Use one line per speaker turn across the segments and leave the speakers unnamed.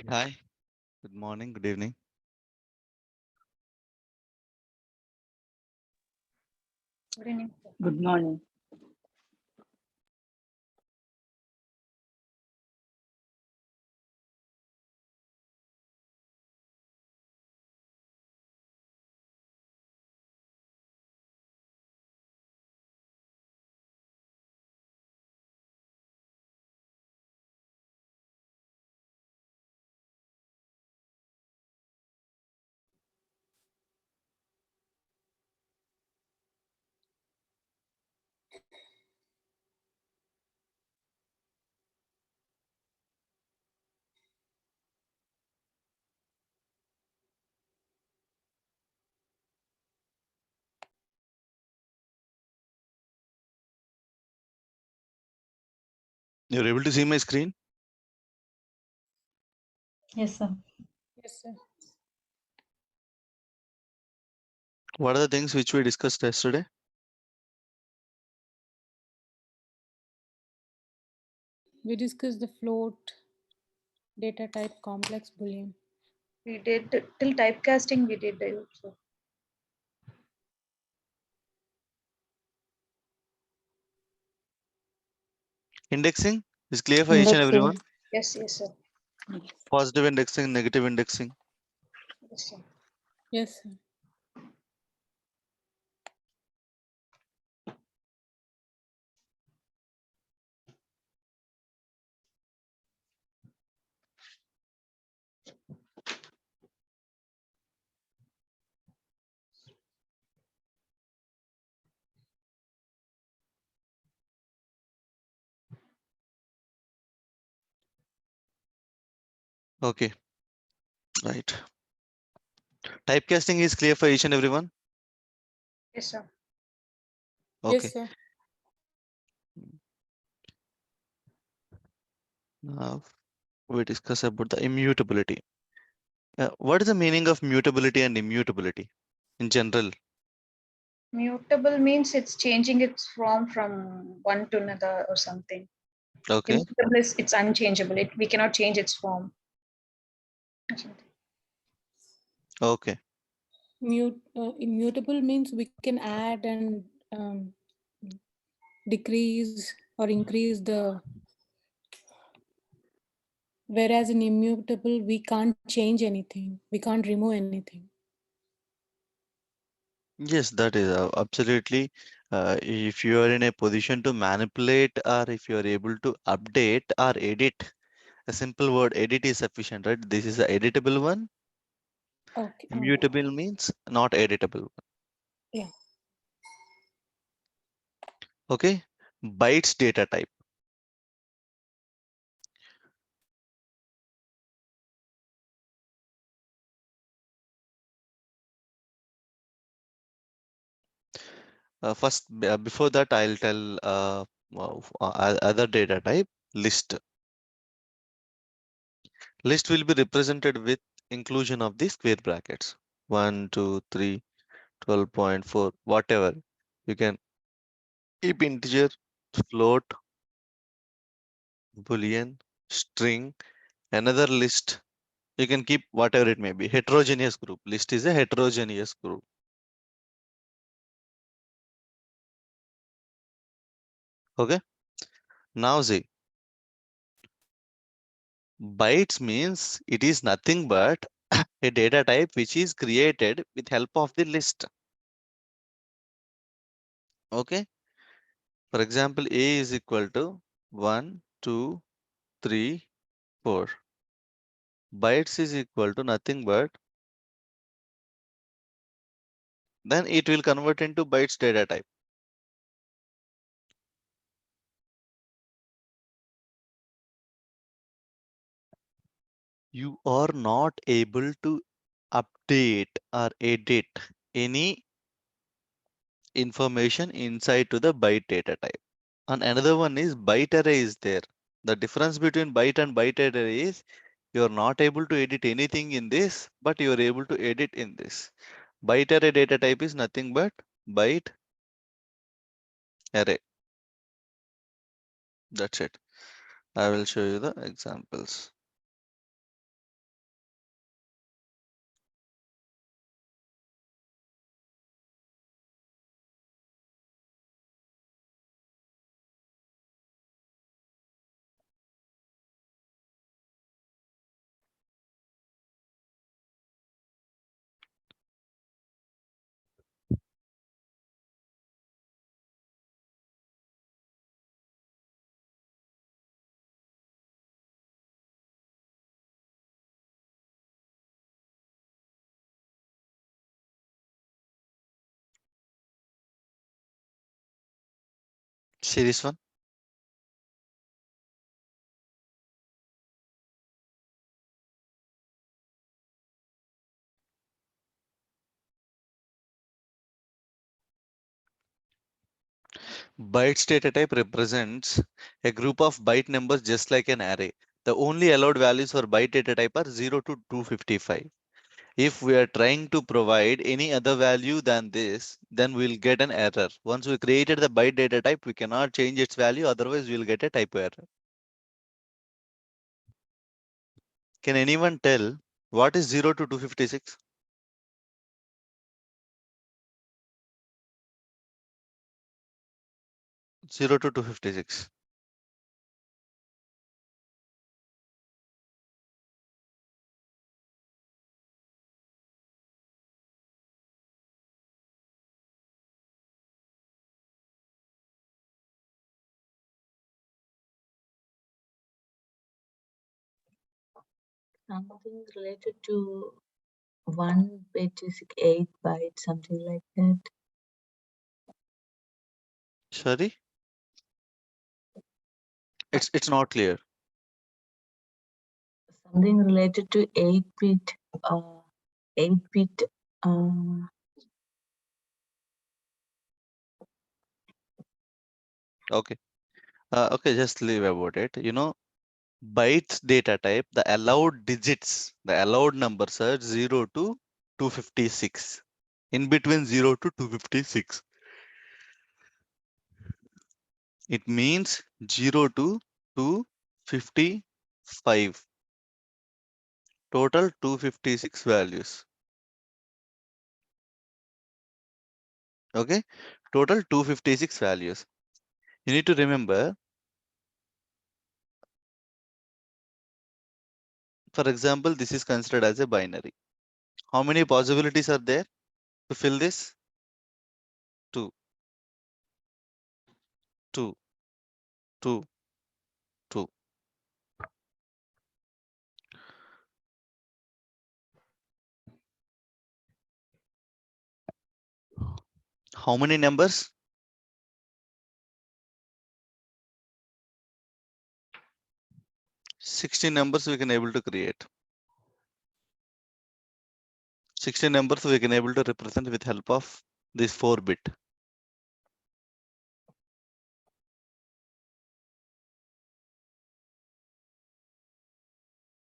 Hi, good morning, good evening.
Good evening.
Good morning.
You're able to see my screen?
Yes, sir.
Yes, sir.
What are the things which we discussed yesterday?
We discussed the float, data type, complex boolean.
We did till typecasting. We did also.
Indexing is clear for each and
Indexing.
everyone.
Yes, yes, sir.
Positive indexing, negative indexing.
Yes, sir.
Yes, sir.
Okay, right. Typecasting is clear for each and everyone.
Yes, sir.
Okay.
Yes, sir.
Now we discuss about the immutability. What is the meaning of mutability and immutability in general?
Mutable means it's changing its form from one to another or something.
Okay,
Immutable is it's unchangeable. We cannot change its form. or something.
okay.
Immutable means we can add and decrease or increase the. Whereas in immutable, we can't change anything. We can't remove anything.
Yes, that is absolutely. If you are in a position to manipulate or if you are able to update or edit, a simple word edit is sufficient, right? This is the editable one.
Okay.
Immutable means not editable.
Yeah.
Okay. Bytes data type. First, before that, I'll tell other data type list. List will be represented with inclusion of the square brackets. 1, 2, 3, 12.4, whatever. You can keep integer, float, boolean, string, another list. You can keep whatever it may be. Heterogeneous group. List is a heterogeneous group. Okay. Now see, bytes means it is nothing but a data type which is created with help of the list. Okay. For example, A is equal to 1, 2, 3, 4. Bytes is equal to nothing but then it will convert into bytes data type. You are not able to update or edit any information inside to the byte data type. And another one is byte array is there. The difference between byte and byte array is you are not able to edit anything in this, but you are able to edit in this. Byte array data type is nothing but byte array. That's it. I will show you the examples. Series 1. Bytes data type represents a group of byte numbers just like an array. The only allowed values for byte data type are 0 to 255. If we are trying to provide any other value than this, then we'll get an error. Once we created the byte data type, we cannot change its value, otherwise we'll get a typo error. Can anyone tell what is 0 to 256? 0 to 256.
Something related to 1 bit is 8 bytes, something like that.
Sorry? It's not clear.
Something related to 8 bit, 8 bit. Uh,
Okay. Okay, just leave about it. Bytes data type, the allowed digits, the allowed numbers are 0 to 256. In between 0 to 256. It means 0 to 255. Total 256 values. Okay. Total 256 values. You need to remember, for example, this is considered as a binary. How many possibilities are there to fill this? Two, two, two, two. How many numbers? 16 numbers we can able to create. 16 numbers we can able to represent with help of this 4-bit.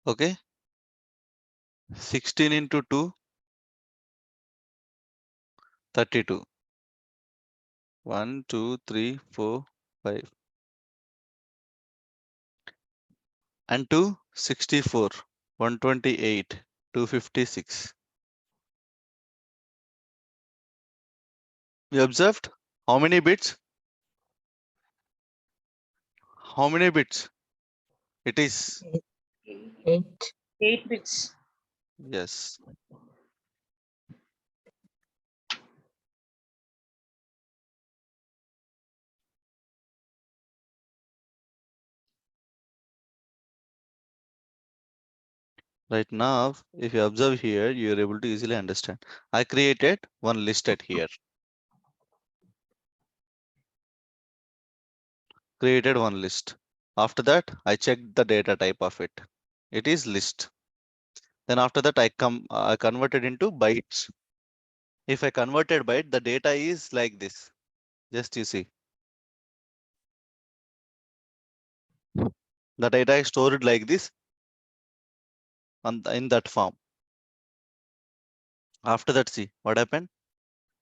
Okay. 16 into 2, 32. 1, 2, 3, 4, 5. And 2, 64. 128. 256. You observed? How many bits? How many bits? It is.
8.
8 bits.
Yes. Right now, if you observe here, you are able to easily understand. I created one list at here. Created one list. After that, I checked the data type of it. It is list. Then after that, I converted into bytes. If I converted byte, the data is like this. Just you see. The data is stored like this in that form. After that, see what happened.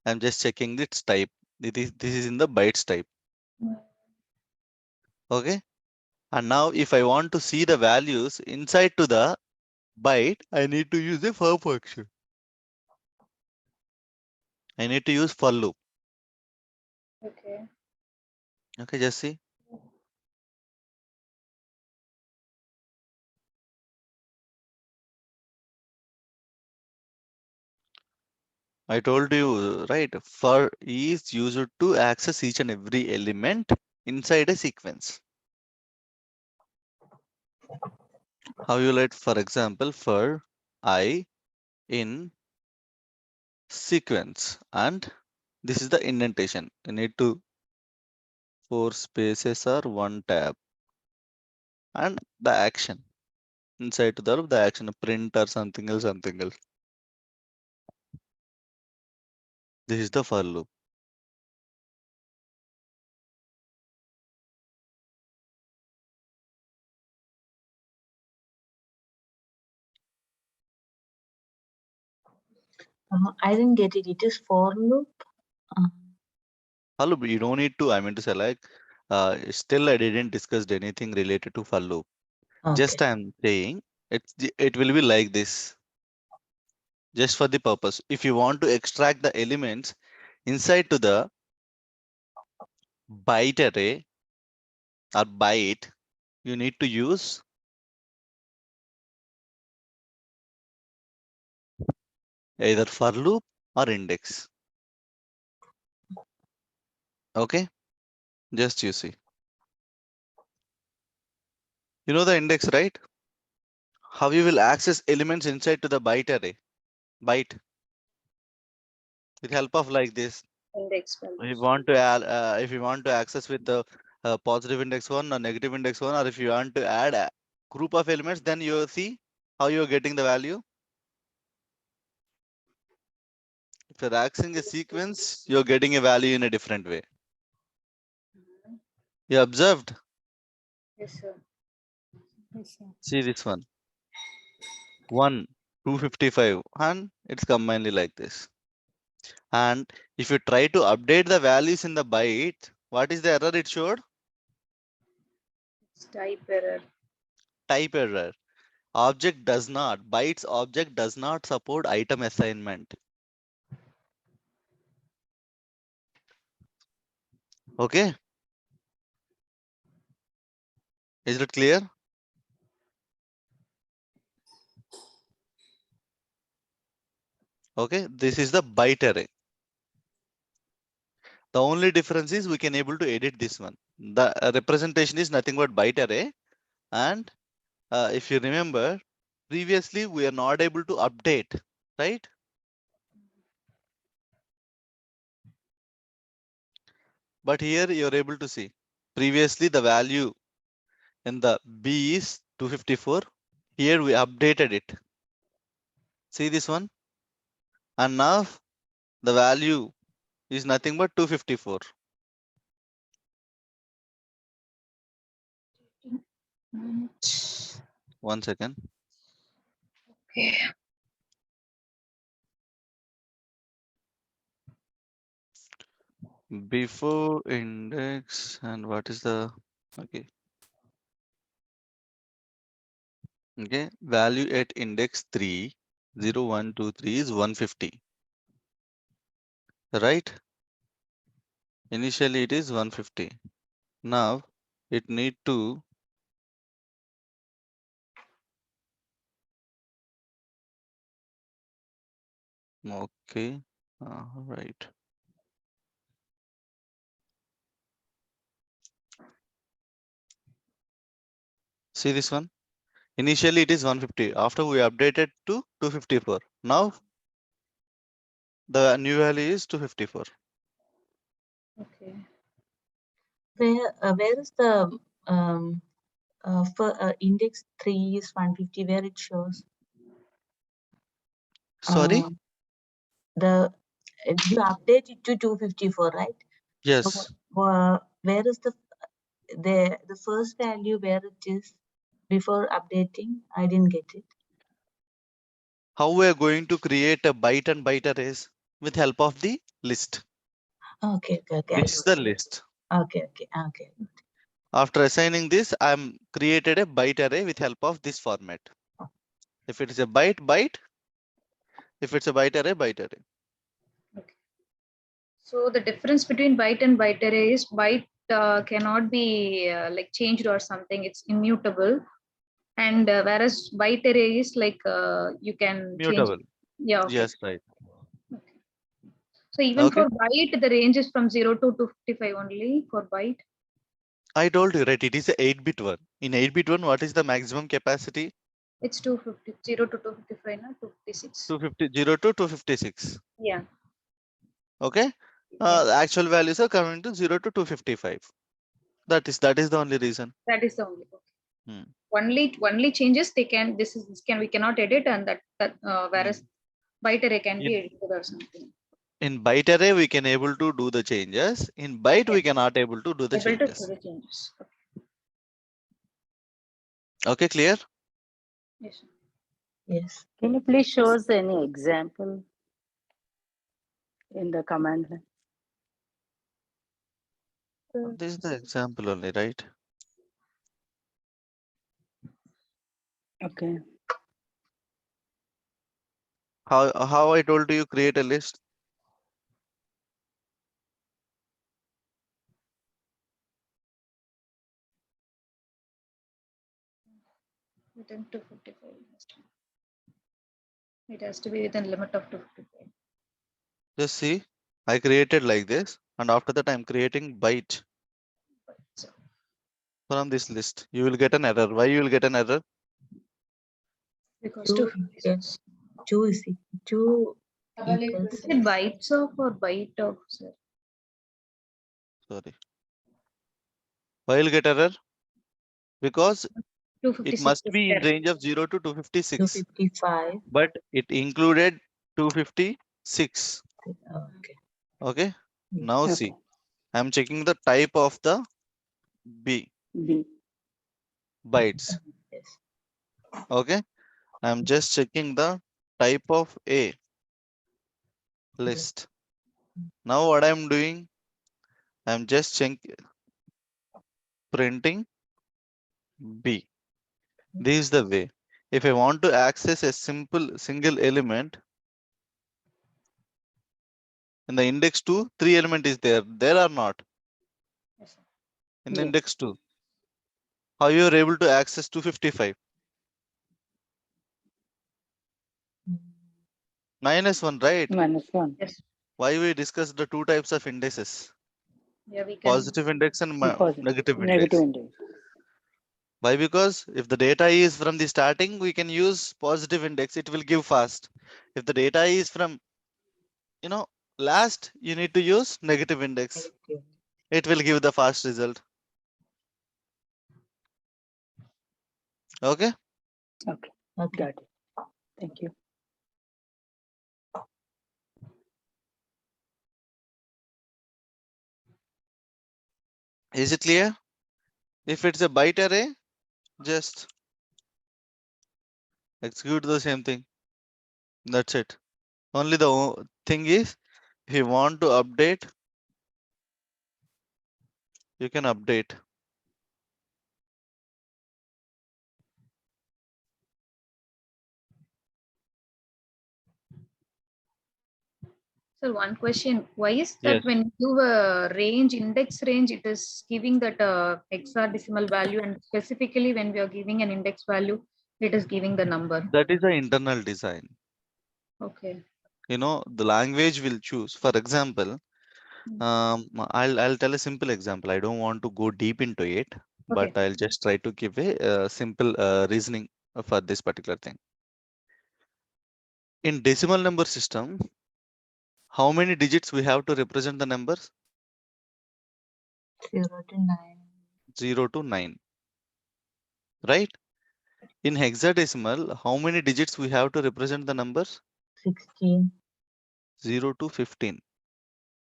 I'm just checking its type. This is in the bytes type. Okay. And now if I want to see the values inside to the byte, I need to use the for function. I need to use for loop.
Okay.
Okay, just see. I told you, right? For is used to access each and every element inside a sequence. How you let, for example, for I in sequence, and this is the indentation. You need to 4 spaces are 1 tab. And the action. Inside to the action, print or something else, something else. This is the for loop.
I didn't get it. It is for loop.
For loop, you don't need to, I mean to say like, still I didn't discuss anything related to for loop. Just
Okay.
I'm saying it will be like this. Just for the purpose. If you want to extract the elements inside to the byte array or byte, you need to use either for loop or index. Okay, just you see. You know the index, right? How you will access elements inside to the byte array, byte, with help of like this.
Index
If you
values.
want to add, if you want to access with the positive index one or negative index one, or if you want to add a group of elements, then you see how you're getting the value. If you're accessing a sequence, you're getting a value in a different way. You observed?
Yes, sir.
Yes, sir.
See this one. 1, 255, and it's combinedly like this. And if you try to update the values in the byte, what is the error it showed?
It's type error.
Type error. Bytes object does not support item assignment. Okay, is it clear? Okay, this is the byte array. The only difference is we can able to edit this one. The representation is nothing but byte array. And if you remember, previously we are not able to update, right? But here you're able to see. Previously the value in the B is 254. Here we updated it. See this one? And now the value is nothing but 254.
And-
One second.
Okay.
Before index and what is the okay. Okay, value at index 3, 0, 1, 2, 3 is 150. Right? Initially it is 150. Now it need to okay. Right. See this one? Initially it is 150. After we updated to 254. Now the new value is 254.
Okay.
Where is the for index 3 is 150 where it shows
Sorry?
the you update it to 254, right? So
Yes.
where is the first value where it is before updating? I didn't get it.
How we are going to create a byte and byte arrays with help of the list.
Okay, I
This is
got
the
it.
list.
Okay.
After assigning this, I'm created a byte array with help of this format. If it is a byte, byte. If it's a byte array, byte array.
Okay. So the difference between byte and byte array is byte cannot be like changed or something. It's immutable. And whereas byte array is like you can change it.
Mutable.
Yeah. Okay.
Yes, right.
So even
Okay.
for byte, the range is from 0 to 255 only for byte.
I told you, right? It is a 8-bit one. In 8-bit one, what is the maximum capacity?
It's 250, 0 to 255, no? 256.
250, 0 to 256.
Yeah.
Okay.
Yeah.
The actual values are coming to 0 to 255. That is the only reason.
That is the only.
Hmm.
Only changes they can. This can we cannot edit, and whereas
Hmm.
byte array can be
In
edited or something.
byte array we can able to do the changes. In byte we
Yes,
cannot able to do the
able to do
changes.
the changes. Okay.
Okay, clear?
Yes.
Yes.
Can you please show us any example in the command line?
This is the example only, right?
Okay.
How I told you create a list.
Within 255. It has to be within limit of 255.
Just see, I created like this, and after that I'm creating byte
So
from this list. You will get an error. Why you will get an error?
because
2
256.
2 is 2 equals
Is it bytes of or byte of, sir?
Sorry. Why you will get error? Because it
256
must
is
be in
there.
range of 0 to 256,
255.
but it included 256.
Okay.
Okay.
Yes.
Now
Okay.
see, I'm checking the type of the B
B.
bytes.
Yes.
Okay. I'm just checking the type of A list. Now what I'm doing, I'm just printing B. This is the way. If I want to access a single element in the index 2, 3 element is there. There are not
Yes, sir.
in the
Yes.
index 2. How you are able to access 255? Minus 1, right?
-1.
Yes.
Why we discuss the two types of indices?
Yeah, we can.
Positive index and
Positive.
negative
Negative
index.
index.
Why? Because if the data is from the starting, we can use positive index. It will give fast. If the data is from, last, you need to use negative index.
Negative.
It will give the fast result. Okay.
Okay.
Okay.
Got it. Thank you.
Is it clear? If it's a byte array, just execute the same thing. That's it. Only the thing is, if you want to update, you can update.
So one question, why is
Yes.
that when you do a range, index range, it is giving that hexadecimal value, and specifically when we are giving an index value, it is giving the number.
That is the internal design.
Okay.
The language will choose. For example, I'll tell a simple example. I don't want to go deep into it, but
Okay.
I'll just try to give a simple reasoning for this particular thing. In decimal number system, how many digits we have to represent the numbers?
0 to 9.
0 to 9, right? In hexadecimal, how many digits we have to represent the numbers?
16.
0 to 15,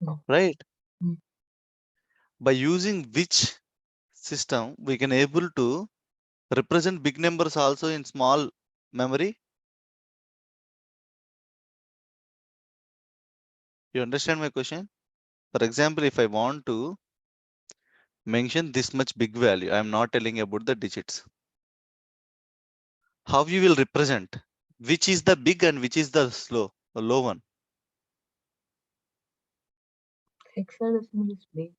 Mm.
right?
Mm.
By using which system we can able to represent big numbers also in small memory? You understand my question? For example, if I want to mention this much big value, I am not telling about the digits. How you will represent? Which is the big and which is the low one?
Hexadecimal is big.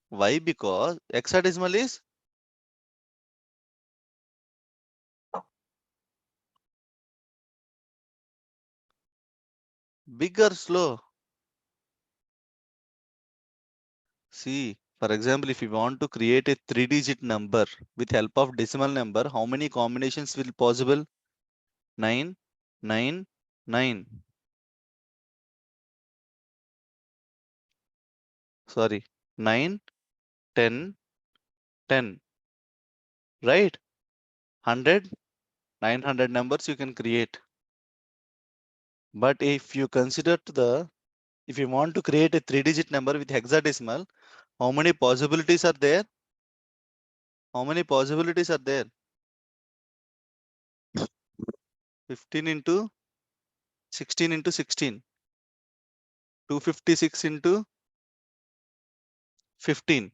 Why? Because hexadecimal is big or slow. See, for example, if you want to create a 3-digit number with help of decimal number, how many combinations will possible? 9, 9, 9. Sorry, 9, 10, 10. Right? 100, 900 numbers you can create. But if you consider if you want to create a 3-digit number with hexadecimal, how many possibilities are there? How many possibilities are there? 15 into 16 into 16. 256 into 15.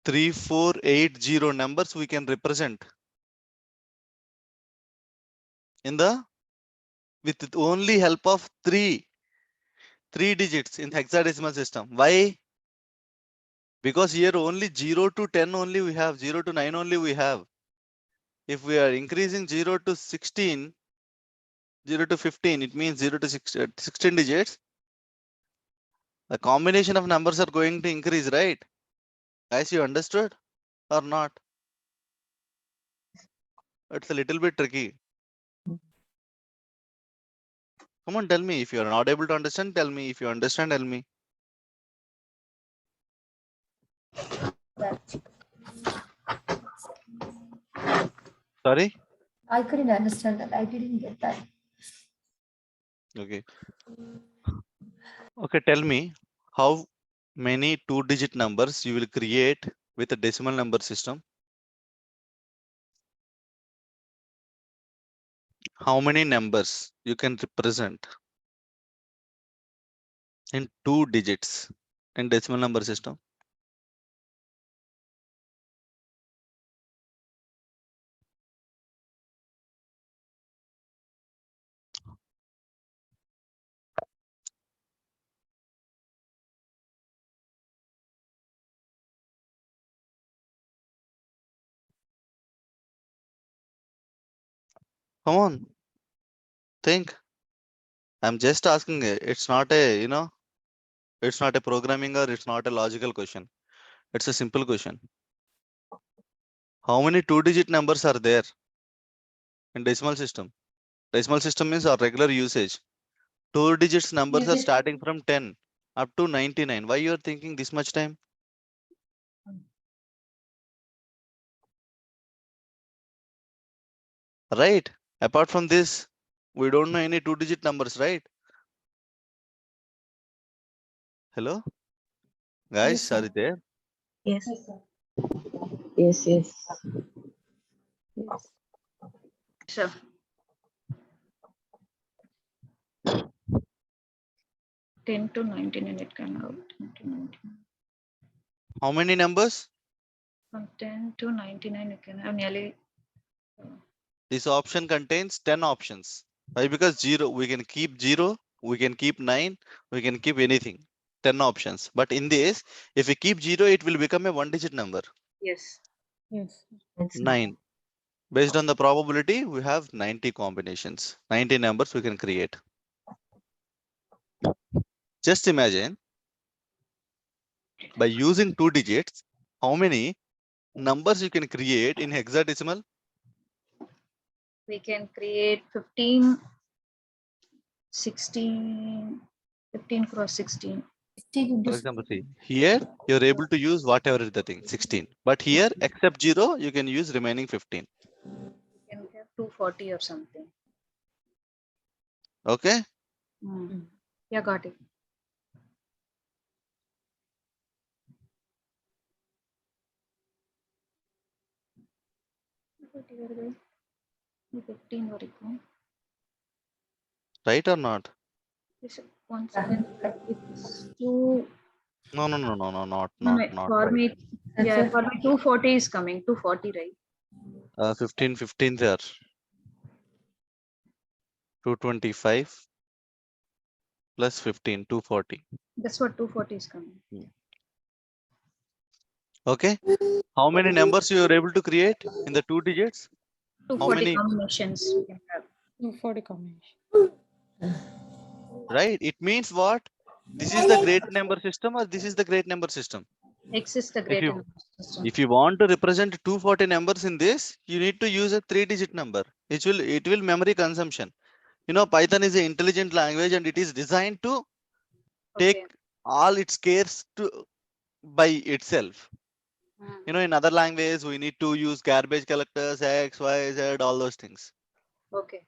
Three, 4, 8, 0 numbers we can represent in the with only help of three digits in hexadecimal system. Why? Because here only 0 to 10 only we have, 0 to 9 only we have. If we are increasing 0 to 16, 0 to 15, it means 0 to 16 digits. The combination of numbers are going to increase, right? Guys, you understood or not? It's a little bit tricky. Come on, tell me. If you are not able to understand, tell me. If you understand, tell me. Sorry?
I couldn't understand that. I didn't get that.
Okay. Okay, tell me how many 2-digit numbers you will create with a decimal number system. How many numbers you can represent in 2 digits in decimal number system? Come on, think. I'm just asking. It's not a, it's not a programming or it's not a logical question. It's a simple question. How many 2-digit numbers are there in decimal system? Decimal system means our regular usage. 2 digits numbers are starting from 10 up to 99. Why you are thinking this much time? Right? Apart from this, we don't know any 2-digit numbers, right? Hello? Guys,
Yes,
are
sir.
you there?
Yes.
Yes, yes. Yes.
Sure. 10 to 99 it can out. 10 to 99.
How many numbers?
From 10 to 99 you can have nearly
This option contains 10 options. Why? Because 0, we can keep 0, we can keep 9, we can keep anything. 10 options. But in this, if we keep 0, it will become a 1-digit number.
yes.
Yes.
That's
9. Based on the probability, we have 90 combinations. 90 numbers we can create. Just imagine, by using 2 digits, how many numbers you can create in hexadecimal?
We can create 15, 16, 15 cross 16.
For example, see, here you're able to use whatever is the thing, 16. But here, except 0, you can use remaining 15.
We can have 240 or something.
Okay?
Yeah, got it. But 15 வரைக்கும்.
Right or not?
One second. It's too.
No, no, no, no, no, not
No, for
right.
me, yeah, for me 240 is coming. 240, right?
15, 15 there. 225 plus 15, 240.
That's what 240 is coming.
Okay? How many numbers you are able to create in the 2 digits? How
240
many?
combinations we can have.
240 combination.
Right? It means what? This is the great number system or this is the great number system?
X is the
If
greater
you
number system.
if you want to represent 240 numbers in this, you need to use a 3-digit number. It will memory consumption. Python is an intelligent language and it is designed to take
Okay.
all its cares by itself. In other languages, we need to use garbage collectors, X, Y, Z, all those things.
Okay.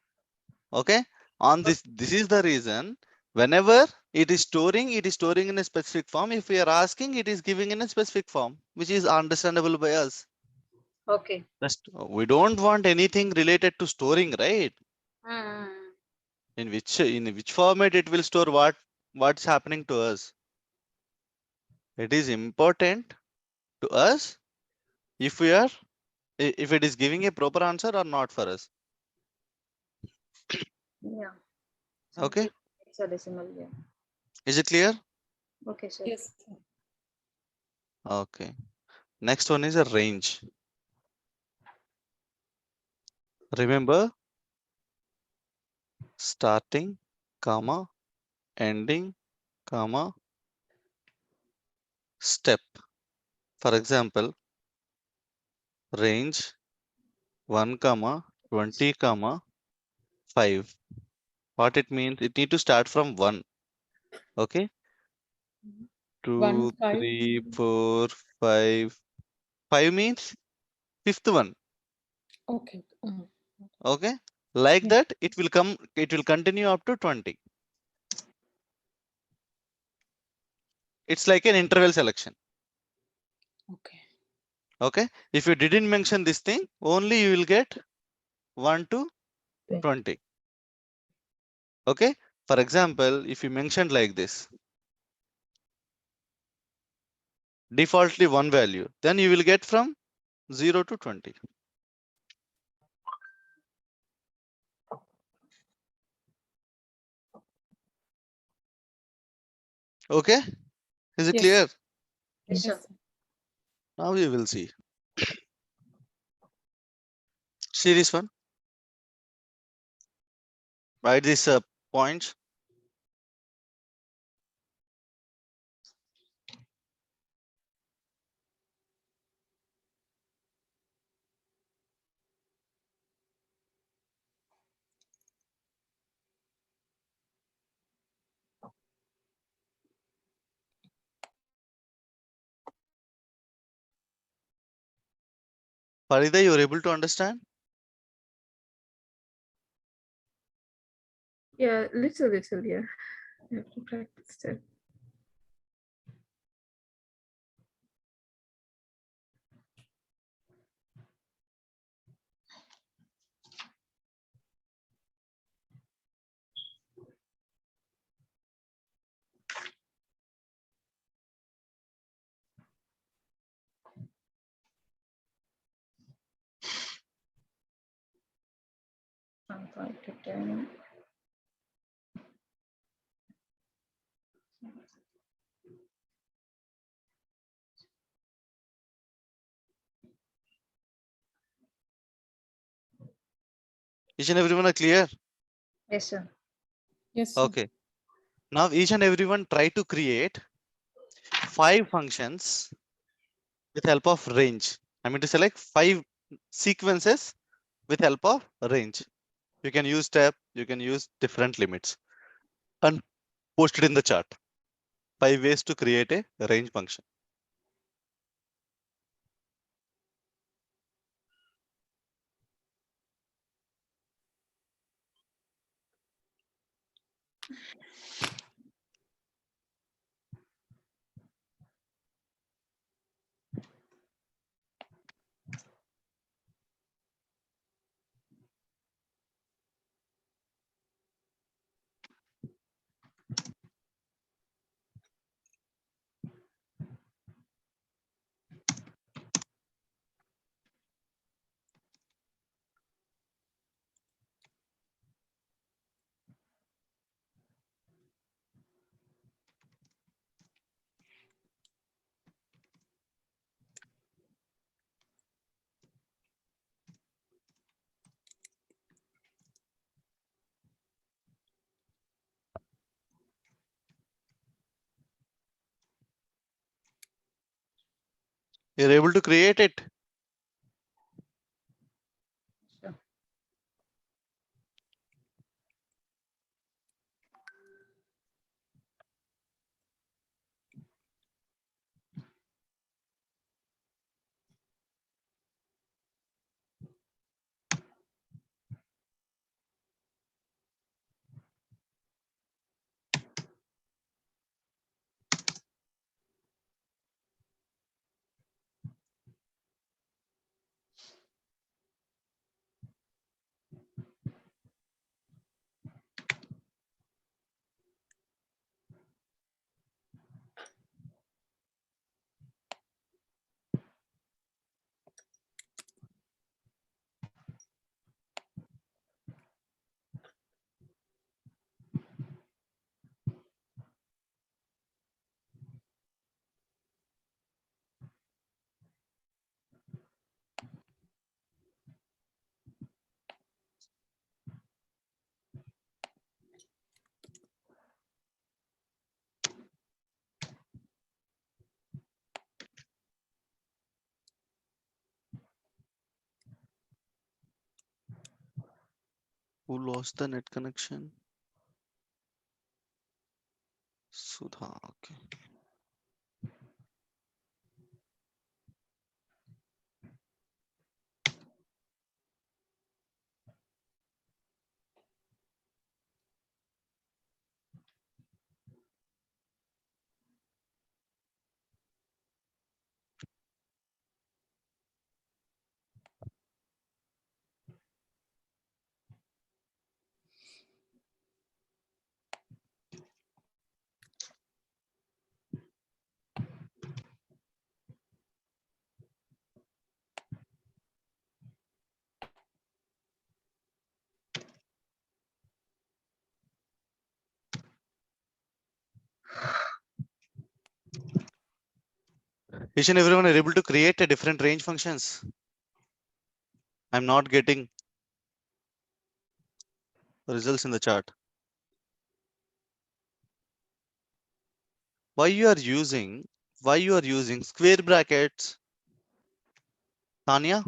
Okay. On this is the reason whenever it is storing in a specific form. If we are asking, it is giving in a specific form, which is understandable by us.
Okay.
We don't want anything related to storing, right?
Mm.
In which format it will store what's happening to us. It is important to us if if it is giving a proper answer or not for us.
Yeah.
Okay.
Simply hexadecimal. Yeah.
Is it clear?
Okay, sir.
Yes.
Okay. Next one is a range. Remember, starting, comma, ending, comma, step. For example, range 1, comma, 20, comma, 5. What it means, it need to start from 1. Okay.
1,
2,
5.
3, 4, 5. 5 means fifth one.
Okay.
Okay. Like
Yeah.
that, it will continue up to 20. It's like an interval selection.
Okay.
Okay. If you didn't mention this thing, only you will get 1 to 20. Okay. For example, if you mentioned like this, defaultly 1 value, then you will get from 0 to 20. Okay. Is it
Yes.
clear?
Yes, sir.
Yes.
Now we will see. See this one. Write these points. Farida, you are able to understand?
Yeah, little, yeah. I have to practice that.
From 5 to 10.
Each and everyone are clear?
Yes, sir.
Yes, sir.
Okay. Now each and everyone try to create 5 functions with help of range. I mean to select 5 sequences with help of range. You can use step, you can use different limits and post it in the chat. 5 ways to create a range function. You're able to create it.
Sure.
Who lost the net connection? Sudha. Okay. Each and everyone are able to create a different range functions. I'm not getting results in the chart. Why you are using square brackets? Tanya,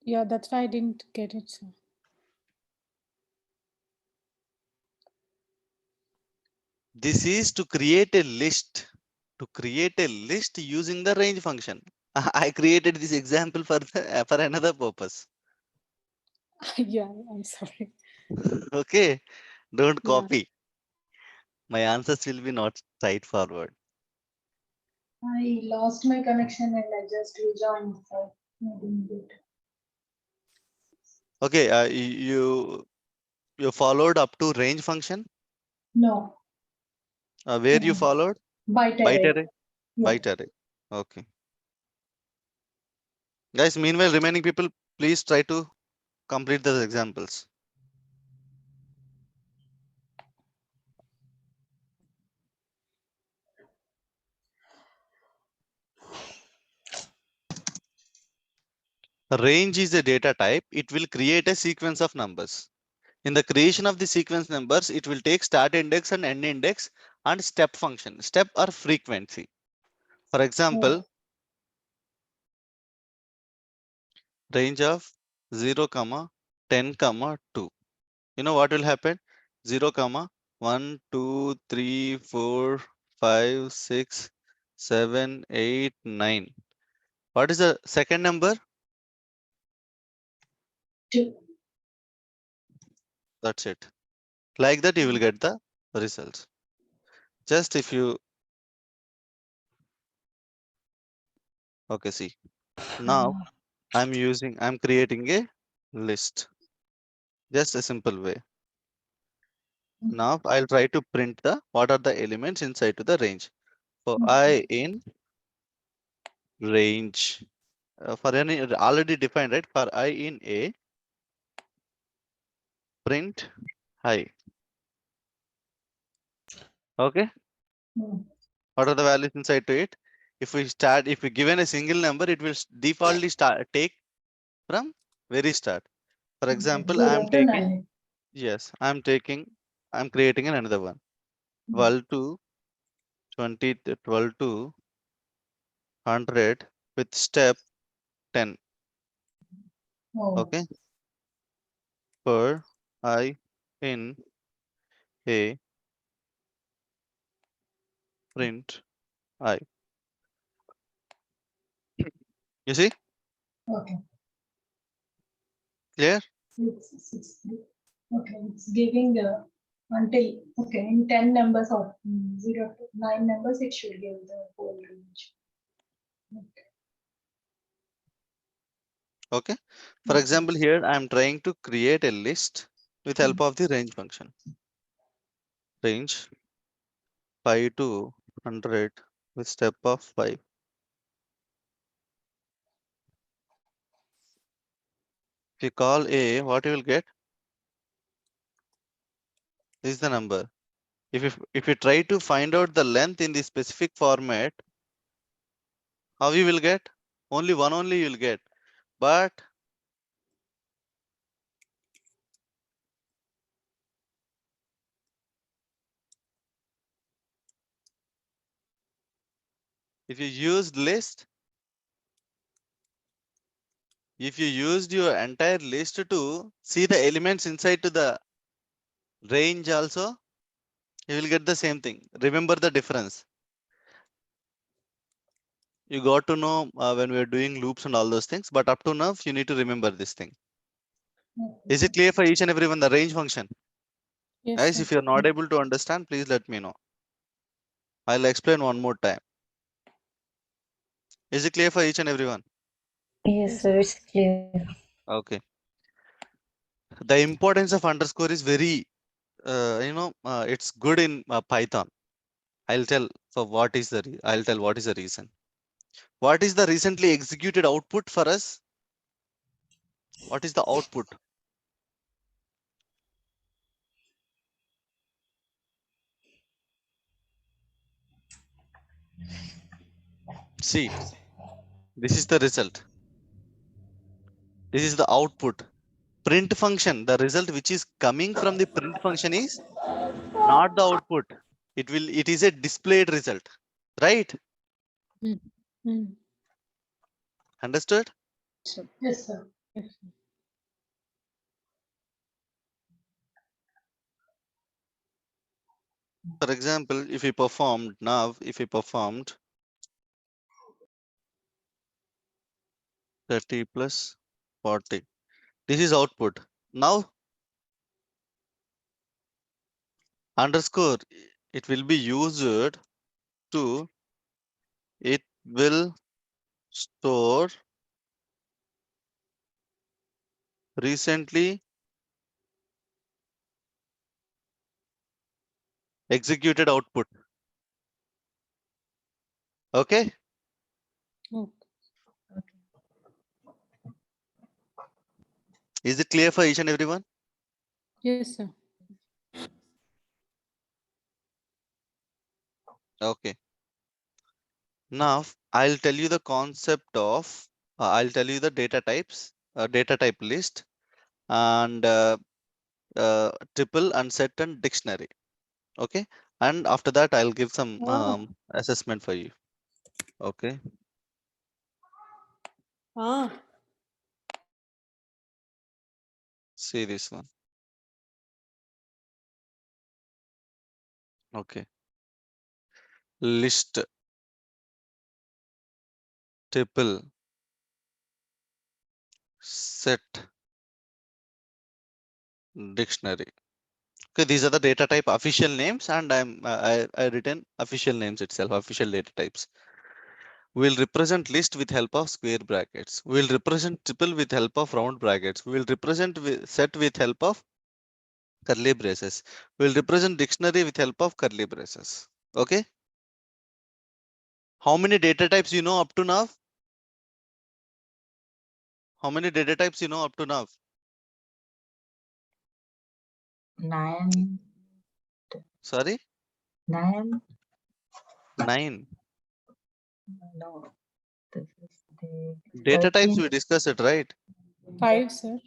Yeah, that's why I didn't get it, sir.
this is to create a list. To create a list using the range function. I created this example for another purpose.
Yeah, I'm sorry.
Okay, don't
Yeah.
copy. My answers will be not straightforward.
I lost my connection and I just rejoined. So I didn't get.
Okay, you followed up to range function.
No.
Where you followed?
Byte
Byte
array.
array.
Yeah.
Byte array. Okay. Guys, meanwhile, remaining people, please try to complete the examples. A range is a data type. It will create a sequence of numbers. In the creation of the sequence numbers, it will take start index and end index and step function. Step or frequency. For example, range of 0, 10, 2. You know what will happen? 0, 1, 2, 3, 4, 5, 6, 7, 8, 9. What is the second number?
2.
That's it. Like that, you will get the results. Just if you, okay, see. Now I'm creating a list. Just a simple way. Now I'll try to print what are the elements inside to the range. For I in range. For any already defined, right? For I in A, print I. Okay. What are the values inside to it? If we given a single number, it will defaultly take from very start. For example,
0 to 9.
yes, I'm creating another one. 12 to 20, 12 to 100 with step 10.
Oh,
Okay. For I in a print I. You see?
okay.
Clear?
Okay, it's giving until, okay, in 10 numbers or 0 to 9 numbers, it should give the whole range. Okay.
Okay. For example, here I am trying to create a list with help of the range function. Range 5 to 100 with step of 5. If you call A, what you will get? This is the number. If you try to find out the length in the specific format, how you will get? Only you will get. But if you use list, if you used your entire list to see the elements inside to the range also, you will get the same thing. Remember the difference. You got to know when we are doing loops and all those things, but up to now you need to remember this thing. Is it clear for each and everyone, the range function?
Yes,
Guys,
sir.
if you're not able to understand, please let me know. I'll explain one more time. Is it clear for each and everyone?
Yes, sir, it's clear.
Okay. The importance of underscore is very, it's good in Python. I'll tell what is the reason. What is the recently executed output for us? What is the output? See, this is the result. This is the output. Print function, the result which is coming from the print function is not the output. It is a displayed result, right?
Mm. Mm.
Understood?
Yes, sir.
Yes, sir.
For example, if we performed 30 plus 40, this is output. Now underscore, it will be used to, it will store recently executed output. Okay.
Okay.
Is it clear for each and everyone?
Yes, sir.
Okay. Now I'll tell you the concept of, I'll tell you the data types, data type list, and triple and set and dictionary. Okay. And after that, I'll give some assessment for you. Okay.
Ah.
See this one. Okay. List, triple, set, dictionary. Okay, these are the data type official names, and I written official names itself, official data types. We'll represent list with help of square brackets. We'll represent triple with help of round brackets. We'll represent set with help of curly braces. We'll represent dictionary with help of curly braces. Okay. How many data types you know up to now? How many data types you know up to now?
9,
Sorry,
9,
9
no, this is the
data types
13.
we discussed it, right?
5, sir.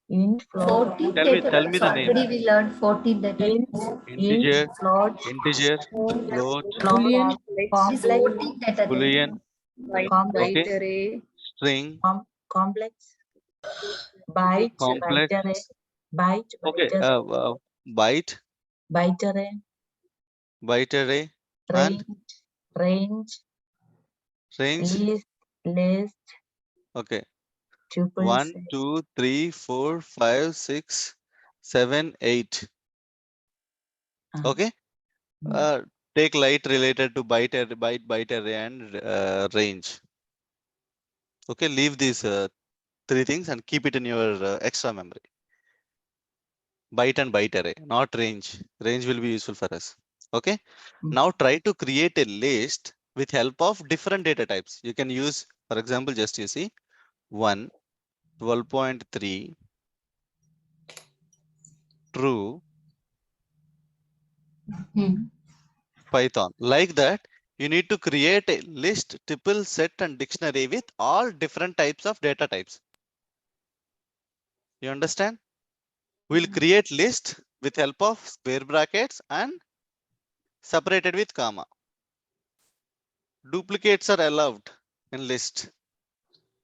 int float,
14
Tell
data
me
types.
the name.
Already we learned 14 data
int,
types.
Integer,
float,
integer, float,
Boolean.
It is
complex,
14 data types.
boolean,
Byte,
complex,
okay,
byte array,
string,
complex, byte, byte
complex,
array, byte,
okay,
byte array,
byte,
byte array,
byte array, and
range,
range,
list,
okay,
tuple
1,
set.
2, 3, 4, 5, 6, 7, 8, okay.
Mm.
Take light related to byte array and range. Okay, leave these three things and keep it in your extra memory. Byte and byte array, not range. Range will be useful for us. Okay. Now try to create a list with help of different data types. You can use, for example, just you see 1, 12.3, true, Python. Like that, you need to create a list, tuple, set, and dictionary with all different types of data types. You understand? We'll create list with help of square brackets and separated with comma. Duplicates are allowed in list.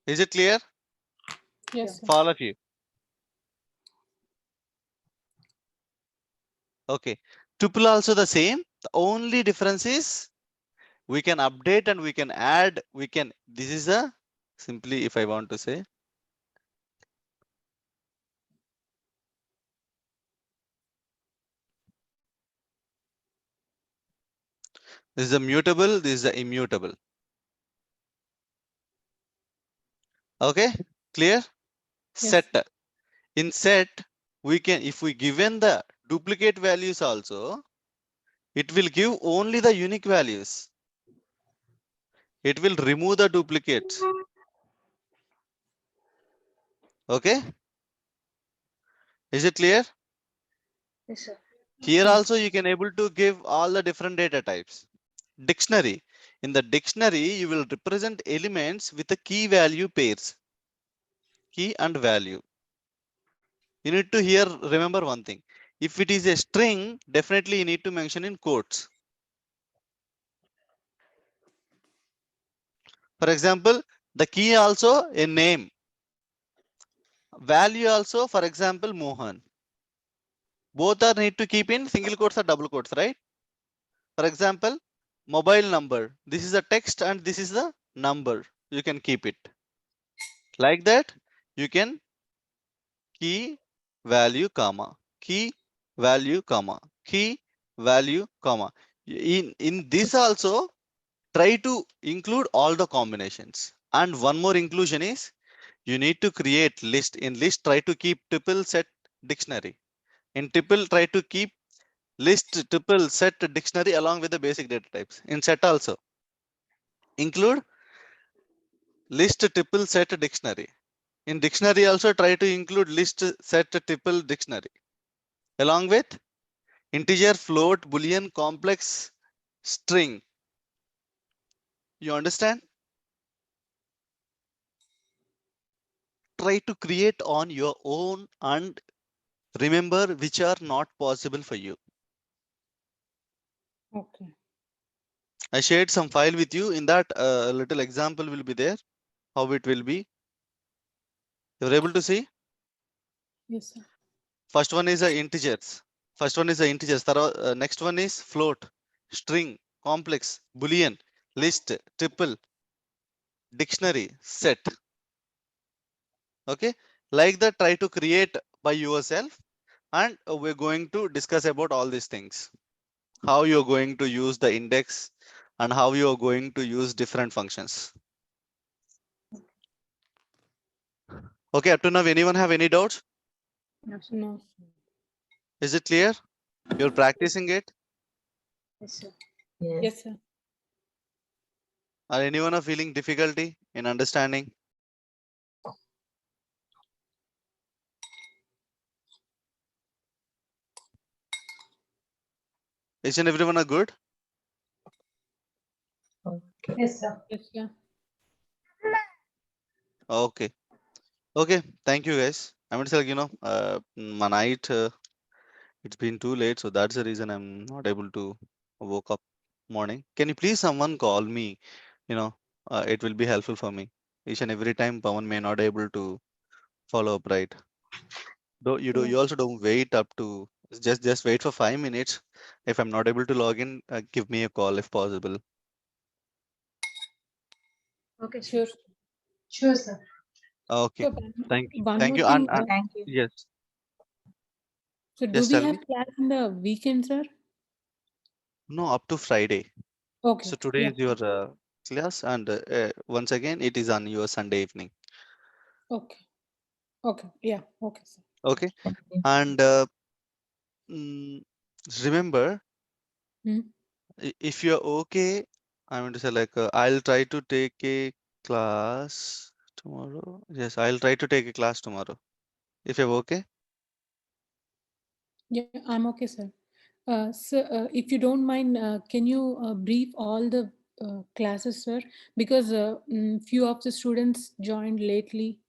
Is it clear
Yes, sir.
for all of you? Okay. Tuple also the same. The only difference is we can update and we can add. This is a simply, if I want to say, this is a mutable, this is a immutable. Okay, clear?
Yes.
Set. In set, we can, if we given the duplicate values also, it will give only the unique values. It will remove the duplicates. Okay, is it clear?
yes, sir.
Here
Yes.
also you can able to give all the different data types. Dictionary. In the dictionary, you will represent elements with the key value pairs. Key and value. You need to here remember one thing. If it is a string, definitely you need to mention in quotes. For example, the key also a name. Value also, for example, Mohan. Both are need to keep in single quotes or double quotes, right? For example, mobile number. This is a text and this is the number. You can keep it. Like that, you can key value comma, key value comma, key value comma. In this also, try to include all the combinations. And one more inclusion is you need to create list. In list, try to keep tuple set dictionary. In tuple, try to keep list tuple set dictionary along with the basic data types. In set also, include list tuple set dictionary. In dictionary also try to include list set tuple dictionary along with integer, float, boolean, complex, string. You understand? Try to create on your own and remember which are not possible for you.
Okay.
I shared some file with you. In that little example will be there, how it will be. You're able to see?
Yes, sir.
First one is the integers. First one is the integers. Next one is float, string, complex, boolean, list, triple, dictionary, set. Okay, like that, try to create by yourself, and we're going to discuss about all these things. How you're going to use the index and how you're going to use different functions. Okay, up to now, anyone have any doubts?
No, sir.
No.
Is it clear? You're practicing it?
Yes, sir.
Yes.
Yes, sir.
Are anyone are feeling difficulty in understanding? Each and everyone are good?
Okay.
Yes, sir.
Yes, sir.
Okay. Okay, thank you guys. I mean, it's like, my night, it's been too late, so that's the reason I'm not able to woke up morning. Can you please someone call me? You know, it will be helpful for me. Each and every time Pawan may not able to follow up, right? You also don't wait up to just wait for 5 minutes. If I'm not able to log in, give me a call if possible.
Okay, sir.
Sure.
Sure, sir.
Okay,
So one
thank
more
you.
thing.
Thank you.
Yes,
So do
yes,
we
tell me.
have class in the weekend, sir?
No, up to Friday. So
Okay.
today
Yeah.
is your class, and once again, it is on your Sunday evening.
Okay. Okay. Yeah. Okay, sir.
Okay,
Thank you.
and mm, remember,
Hmm.
if you're okay, I'm going to say like I'll try to take a class tomorrow. Yes, I'll try to take a class tomorrow. If you're okay,
Yeah, I'm okay, sir. Sir, if you don't mind, can you brief all the classes, sir? Because few of the students joined lately,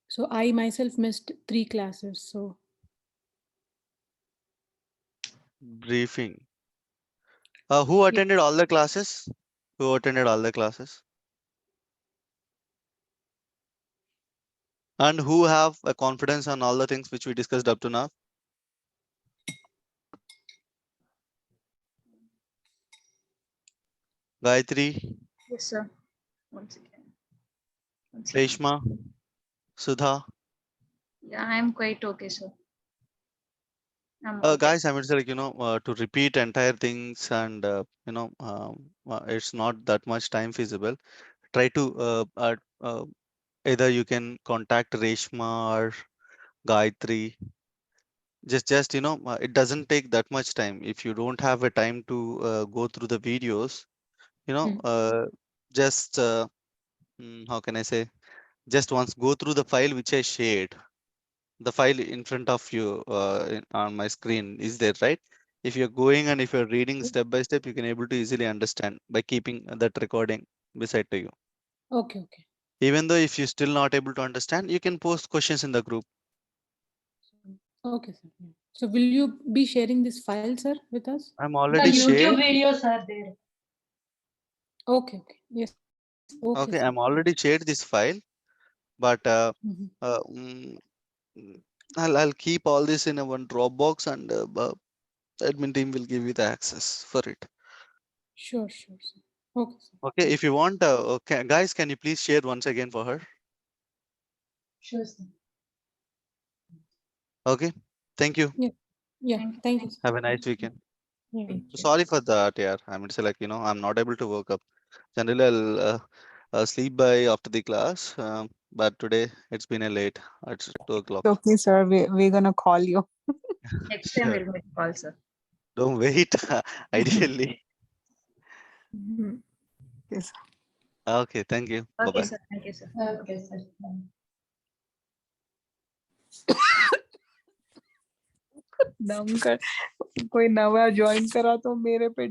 so I myself missed 3 classes. So
briefing. Who
yeah.
attended all the classes? Who attended all the classes? And who have a confidence on all the things which we discussed up to now? Gayatri,
Yes, sir. Once again. One second.
Reshma, Sudha.
Yeah, I'm quite okay, sir. I'm okay.
Guys, I mean, like, to repeat entire things and, it's not that much time feasible. Try to, either you can contact Reshma or Gayatri. It doesn't take that much time. If you don't have a time to go through the videos, you know,
Hmm.
just, how can I say, just once go through the file which I shared. The file in front of you on my screen is there, right? If you're going and if you're reading step by step, you can able to easily understand by keeping that recording beside to you.
Okay. Okay.
Even though if you're still not able to understand, you can post questions in the group.
Okay, sir. Yeah. So will you be sharing this file, sir, with us?
I'm
The
already
YouTube
shared.
videos are there.
Okay. Okay. Yes. Okay, sir.
Okay, I'm already shared this file, but
Mhm.
uh, mm, mm, I'll keep all this in a one Dropbox, and admin team will give you the access for it.
Sure. Sure, sir. Okay, sir.
Okay, if you want, okay, guys, can you please share once again for her?
Sure, sir.
Okay, thank you.
Yeah. Yeah.
Thank you.
Thank you, sir.
Have a nice weekend.
Yeah.
Thank you.
Sorry for that, yeah. I mean, say like, I'm not able to wake up. Generally, I'll sleep by after the class, but today it's been a late. It's 2 o'clock.
Okay, sir. We're gonna call you.
Next time
Sure.
we'll make call, sir.
Don't wait. Ideally.
Mhm.
Okay, sir.
Okay, thank you. Bye
Okay,
bye.
sir. Thank you, sir.
Okay, sir.
दम कर कोई नवा join करा तो मेरे पे